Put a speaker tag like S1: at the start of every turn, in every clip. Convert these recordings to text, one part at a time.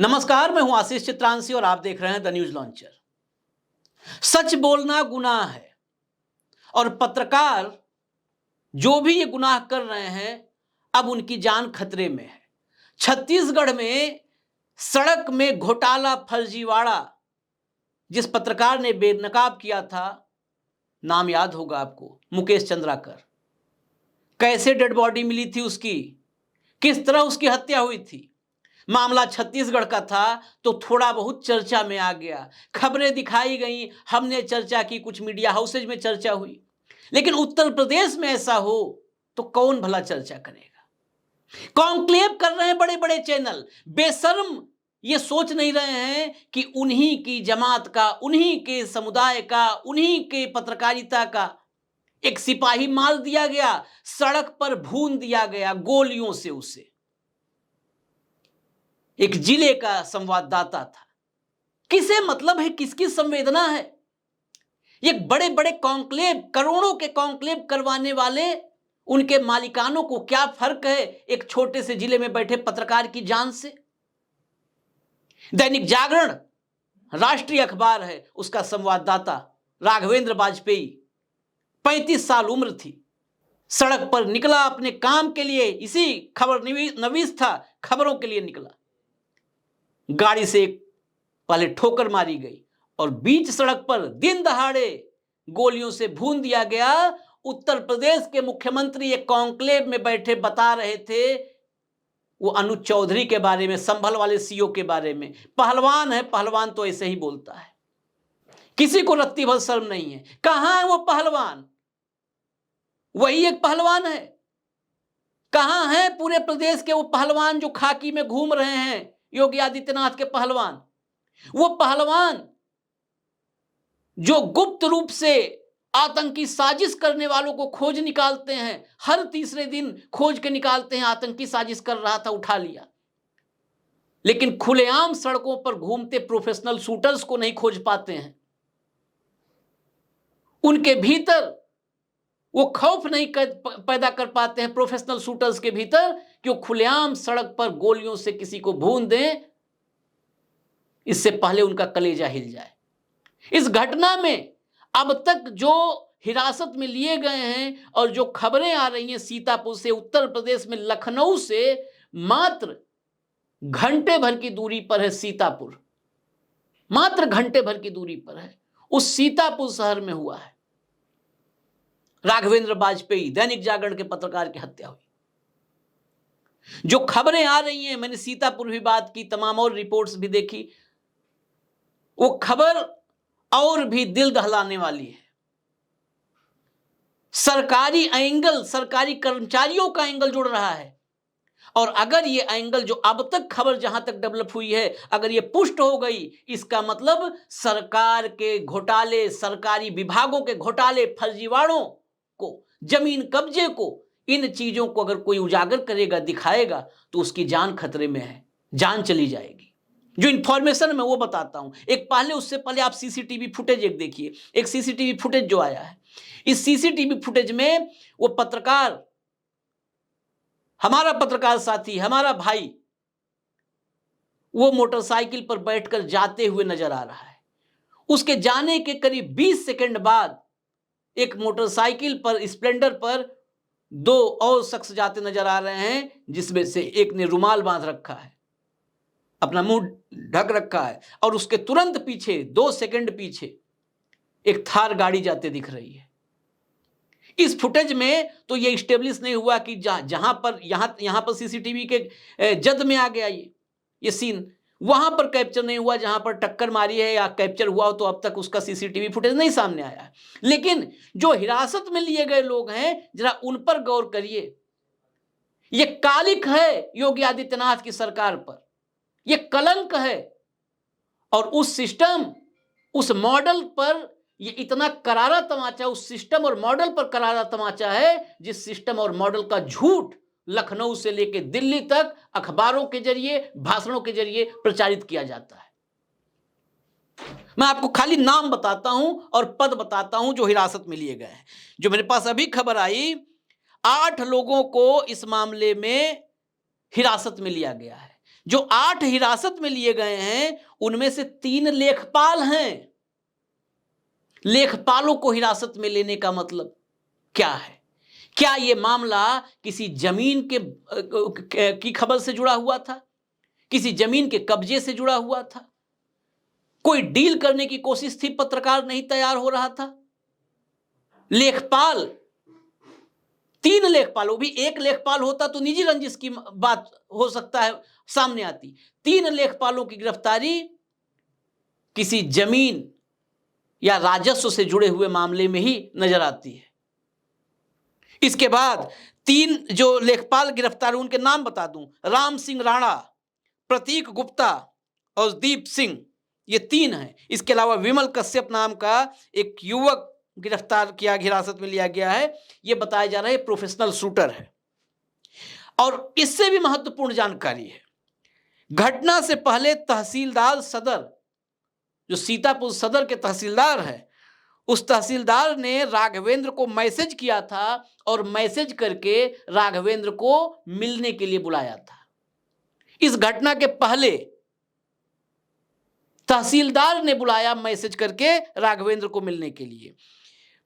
S1: नमस्कार, मैं हूं आशीष चित्रांशी और आप देख रहे हैं द न्यूज लॉन्चर। सच बोलना गुनाह है और पत्रकार जो भी ये गुनाह कर रहे हैं अब उनकी जान खतरे में है। छत्तीसगढ़ में सड़क में घोटाला फर्जीवाड़ा जिस पत्रकार ने बेनकाब किया था, नाम याद होगा आपको, मुकेश चंद्राकर। कैसे डेड बॉडी मिली थी उसकी, किस तरह उसकी हत्या हुई थी। मामला छत्तीसगढ़ का था तो थोड़ा बहुत चर्चा में आ गया, खबरें दिखाई गई, हमने चर्चा की, कुछ मीडिया हाउसेज में चर्चा हुई। लेकिन उत्तर प्रदेश में ऐसा हो तो कौन भला चर्चा करेगा। कॉन्क्लेव कर रहे हैं बड़े बड़े चैनल, बेशर्म ये सोच नहीं रहे हैं कि उन्हीं की जमात का, उन्हीं के समुदाय का, उन्हीं के पत्रकारिता का एक सिपाही मार दिया गया, सड़क पर भून दिया गया गोलियों से। उसे एक जिले का संवाददाता था। किसे मतलब है, किसकी संवेदना है। ये बड़े बड़े कॉन्क्लेव, करोड़ों के कॉन्क्लेव करवाने वाले, उनके मालिकानों को क्या फर्क है एक छोटे से जिले में बैठे पत्रकार की जान से। दैनिक जागरण राष्ट्रीय अखबार है, उसका संवाददाता राघवेंद्र वाजपेयी, 35 साल उम्र थी, सड़क पर निकला अपने काम के लिए। इसी खबर नवीस था, खबरों के लिए निकला। गाड़ी से पहले ठोकर मारी गई और बीच सड़क पर दिन दहाड़े गोलियों से भून दिया गया। उत्तर प्रदेश के मुख्यमंत्री एक कॉन्क्लेव में बैठे बता रहे थे वो अनुज चौधरी के बारे में, संभल वाले सीओ के बारे में। पहलवान है, पहलवान तो ऐसे ही बोलता है, किसी को रत्ती भर शर्म नहीं है। कहां है वो पहलवान? वही एक पहलवान है। कहां है पूरे प्रदेश के वो पहलवान जो खाकी में घूम रहे हैं, योगी आदित्यनाथ के पहलवान? वो पहलवान जो गुप्त रूप से आतंकी साजिश करने वालों को खोज निकालते हैं, हर तीसरे दिन खोज के निकालते हैं, आतंकी साजिश कर रहा था, उठा लिया। लेकिन खुलेआम सड़कों पर घूमते प्रोफेशनल शूटर्स को नहीं खोज पाते हैं। उनके भीतर वो खौफ नहीं पैदा कर पाते हैं प्रोफेशनल शूटर्स के भीतर कि वो खुलेआम सड़क पर गोलियों से किसी को भून दें, इससे पहले उनका कलेजा हिल जाए। इस घटना में अब तक जो हिरासत में लिए गए हैं और जो खबरें आ रही हैं सीतापुर से, उत्तर प्रदेश में लखनऊ से मात्र घंटे भर की दूरी पर है सीतापुर, मात्र घंटे भर की दूरी पर है। उस सीतापुर शहर में हुआ है राघवेंद्र वाजपेयी, दैनिक जागरण के पत्रकार की हत्या हुई। जो खबरें आ रही हैं, मैंने सीतापुर भी बात की, तमाम और रिपोर्ट्स भी देखी, वो खबर और भी दिल दहलाने वाली है। सरकारी एंगल, सरकारी कर्मचारियों का एंगल जुड़ रहा है। और अगर ये एंगल, जो अब तक खबर जहां तक डेवलप हुई है, अगर ये पुष्ट हो गई, इसका मतलब सरकार के घोटाले, सरकारी विभागों के घोटाले, फर्जीवाड़ों को, जमीन कब्जे को, इन चीजों को अगर कोई उजागर करेगा, दिखाएगा, तो उसकी जान खतरे में है, जान चली जाएगी। जो इंफॉर्मेशन मैं वो बताता हूं। एक पहले, उससे पहले आप सीसीटीवी फुटेज एक देखिए, एक सीसीटीवी फुटेज जो आया है। इस सीसीटीवी फुटेज में वो पत्रकार, हमारा पत्रकार साथी, हमारा भाई, वो मोटरसाइकिल पर बैठकर जाते हुए नजर आ रहा है। उसके जाने के करीब 20 सेकंड बाद एक मोटरसाइकिल पर, स्प्लेंडर पर, दो और शख्स जाते नजर आ रहे हैं, जिसमें से एक ने रुमाल बांध रखा है, अपना मुंह ढक रखा है, और उसके तुरंत पीछे, 2 सेकंड पीछे, एक थार गाड़ी जाते दिख रही है। इस फुटेज में तो ये स्टेब्लिश नहीं हुआ कि जहां पर यहां पर सीसीटीवी के जद में आ गया ये सीन, वहां पर कैप्चर नहीं हुआ जहां पर टक्कर मारी है, या कैप्चर हुआ हो तो अब तक उसका सीसीटीवी फुटेज नहीं सामने आया है। लेकिन जो हिरासत में लिए गए लोग हैं, जरा उन पर गौर करिए। ये कालिक है योगी आदित्यनाथ की सरकार पर, ये कलंक है। और उस सिस्टम, उस मॉडल पर ये इतना करारा तमाचा, उस सिस्टम और मॉडल पर करारा तमाचा है, जिस सिस्टम और मॉडल का झूठ लखनऊ से लेकर दिल्ली तक अखबारों के जरिए, भाषणों के जरिए प्रचारित किया जाता है। मैं आपको खाली नाम बताता हूं और पद बताता हूं जो हिरासत में लिए गए हैं। जो मेरे पास अभी खबर आई, 8 लोगों को इस मामले में हिरासत में लिया गया है। जो 8 हिरासत में लिए गए हैं उनमें से 3 लेखपाल हैं। लेखपालों को हिरासत में लेने का मतलब क्या है? क्या यह मामला किसी जमीन की खबर से जुड़ा हुआ था? किसी जमीन के कब्जे से जुड़ा हुआ था? कोई डील करने की कोशिश थी, पत्रकार नहीं तैयार हो रहा था? लेखपाल, 3 लेखपाल, वो भी एक लेखपाल होता तो निजी रंजिश की बात हो सकता है सामने आती। 3 लेखपालों की गिरफ्तारी किसी जमीन या राजस्व से जुड़े हुए मामले में ही नजर आती है। इसके बाद 3 जो लेखपाल गिरफ्तार, उनके नाम बता दूं, राम सिंह राणा, प्रतीक गुप्ता और दीप सिंह, ये 3 हैं। इसके अलावा विमल कश्यप नाम का एक युवक गिरफ्तार किया, हिरासत में लिया गया है। यह बताया जा रहा है प्रोफेशनल शूटर है। और इससे भी महत्वपूर्ण जानकारी है, घटना से पहले तहसीलदार सदर, जो सीतापुर सदर के तहसीलदार हैं, उस तहसीलदार ने राघवेंद्र को मैसेज किया था और मैसेज करके राघवेंद्र को मिलने के लिए बुलाया था। इस घटना के पहले तहसीलदार ने बुलाया मैसेज करके राघवेंद्र को मिलने के लिए।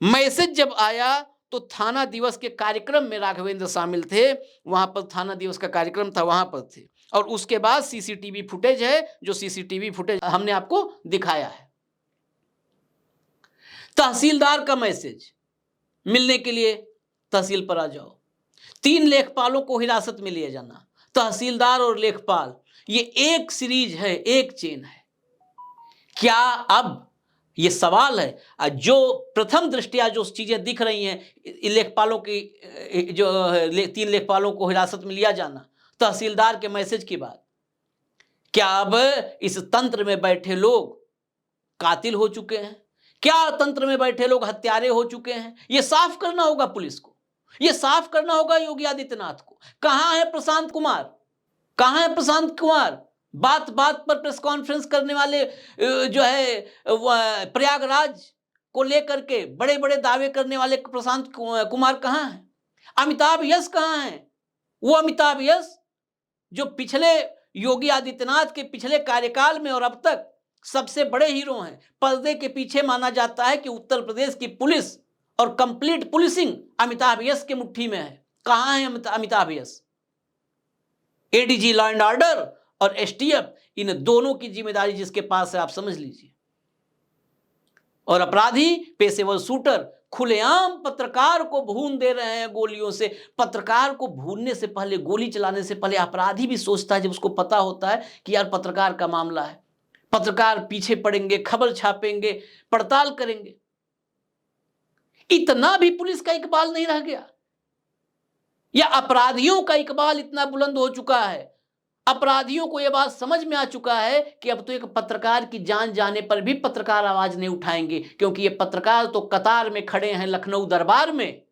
S1: मैसेज जब आया तो थाना दिवस के कार्यक्रम में राघवेंद्र शामिल थे, वहां पर थाना दिवस का कार्यक्रम था, वहां पर थे। और उसके बाद सीसीटीवी फुटेज है, जो सीसीटीवी फुटेज हमने आपको दिखाया है। तहसीलदार का मैसेज, मिलने के लिए तहसील पर आ जाओ। 3 लेखपालों को हिरासत में लिए जाना, तहसीलदार और लेखपाल, ये एक सीरीज है, एक चेन है। क्या अब ये सवाल है, जो प्रथम दृष्टिया जो चीजें दिख रही हैं, लेखपालों की, जो 3 लेखपालों को हिरासत में लिया जाना, तहसीलदार के मैसेज के बाद, क्या अब इस तंत्र में बैठे लोग कातिल हो चुके हैं? क्या तंत्र में बैठे लोग हत्यारे हो चुके हैं? यह साफ करना होगा पुलिस को, यह साफ करना होगा योगी आदित्यनाथ को। कहां है प्रशांत कुमार? कहां है प्रशांत कुमार? बात बात पर प्रेस कॉन्फ्रेंस करने वाले, जो है प्रयागराज को लेकर के बड़े बड़े दावे करने वाले प्रशांत कुमार कहां है? अमिताभ यश कहां है? वो अमिताभ यश जो पिछले योगी आदित्यनाथ के पिछले कार्यकाल में और अब तक सबसे बड़े हीरो हैं। पर्दे के पीछे माना जाता है कि उत्तर प्रदेश की पुलिस और कंप्लीट पुलिसिंग अमिताभ यश के मुट्ठी में है। कहां है अमिताभ यश? एडीजी लॉ एंड ऑर्डर और एसटीएफ, इन दोनों की जिम्मेदारी जिसके पास है, आप समझ लीजिए। और अपराधी, पेशेवर शूटर, खुलेआम पत्रकार को भून दे रहे हैं गोलियों से। पत्रकार को भूनने से पहले, गोली चलाने से पहले अपराधी भी सोचता है, जब उसको पता होता है कि यार पत्रकार का मामला है, पत्रकार पीछे पड़ेंगे, खबर छापेंगे, पड़ताल करेंगे। इतना भी पुलिस का इकबाल नहीं रह गया, या अपराधियों का इकबाल इतना बुलंद हो चुका है, अपराधियों को यह बात समझ में आ चुका है कि अब तो एक पत्रकार की जान जाने पर भी पत्रकार आवाज नहीं उठाएंगे, क्योंकि ये पत्रकार तो कतार में खड़े हैं लखनऊ दरबार में।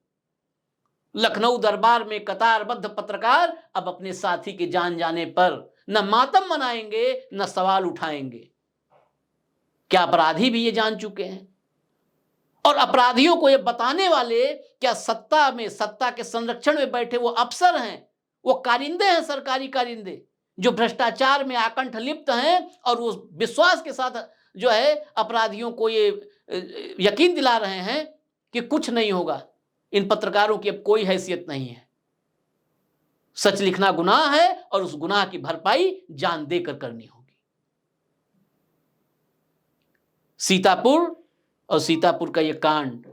S1: लखनऊ दरबार में कतारबद्ध पत्रकार अब अपने साथी की जान जाने पर न मातम मनाएंगे न सवाल उठाएंगे। क्या अपराधी भी ये जान चुके हैं? और अपराधियों को ये बताने वाले क्या सत्ता में, सत्ता के संरक्षण में बैठे वो अफसर हैं, वो कारिंदे हैं, सरकारी कारिंदे, जो भ्रष्टाचार में आकंठ लिप्त हैं और वो विश्वास के साथ जो है अपराधियों को ये यकीन दिला रहे हैं कि कुछ नहीं होगा, इन पत्रकारों की अब कोई हैसियत नहीं है। सच लिखना गुनाह है और उस गुनाह की भरपाई जान देकर करनी होगी। सीतापुर और सीतापुर का यह कांड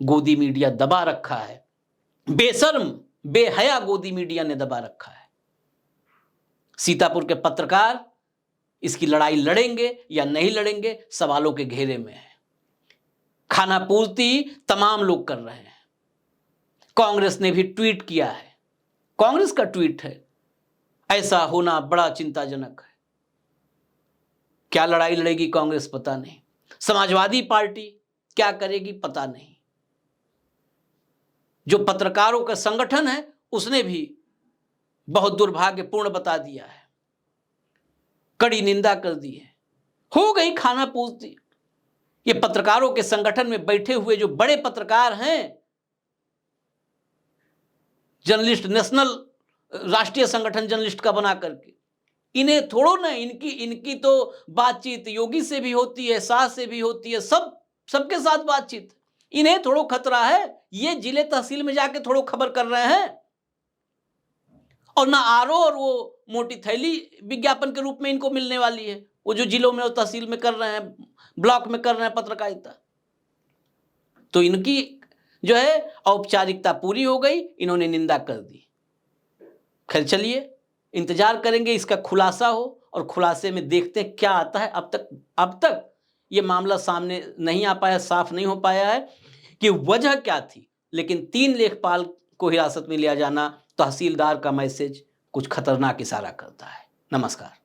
S1: गोदी मीडिया दबा रखा है, बेशर्म बेहया गोदी मीडिया ने दबा रखा है। सीतापुर के पत्रकार इसकी लड़ाई लड़ेंगे या नहीं लड़ेंगे, सवालों के घेरे में है। खाना पूर्ति तमाम लोग कर रहे हैं। कांग्रेस ने भी ट्वीट किया है, कांग्रेस का ट्वीट है, ऐसा होना बड़ा चिंताजनक है। क्या लड़ाई लड़ेगी कांग्रेस पता नहीं, समाजवादी पार्टी क्या करेगी पता नहीं। जो पत्रकारों का संगठन है उसने भी बहुत दुर्भाग्यपूर्ण बता दिया है, कड़ी निंदा कर दी है। हो गई खाना पूर्ति। ये पत्रकारों के संगठन में बैठे हुए जो बड़े पत्रकार हैं, जर्नलिस्ट, नेशनल राष्ट्रीय संगठन जर्नलिस्ट का बना करके, इन्हें थोड़ो ना, इनकी तो बातचीत योगी से भी होती है, शाह से भी होती है, सबके साथ बातचीत। इन्हें थोड़ो खतरा है, ये जिले तहसील में जाके थोड़ो खबर कर रहे हैं। और ना आरओ और वो मोटी थैली विज्ञापन के रूप में इनको मिलने वाली है, वो जो जिलों में और तहसील में कर रहे हैं, ब्लॉक में कर रहे हैं पत्रकारिता। तो इनकी जो है औपचारिकता पूरी हो गई, इन्होंने निंदा कर दी। खैर चलिए, इंतजार करेंगे इसका खुलासा हो, और खुलासे में देखते हैं क्या आता है। अब तक ये मामला सामने नहीं आ पाया, साफ नहीं हो पाया है कि वजह क्या थी। लेकिन 3 लेखपाल को हिरासत में लिया जाना तहसीलदार का मैसेज कुछ खतरनाक इशारा करता है। नमस्कार।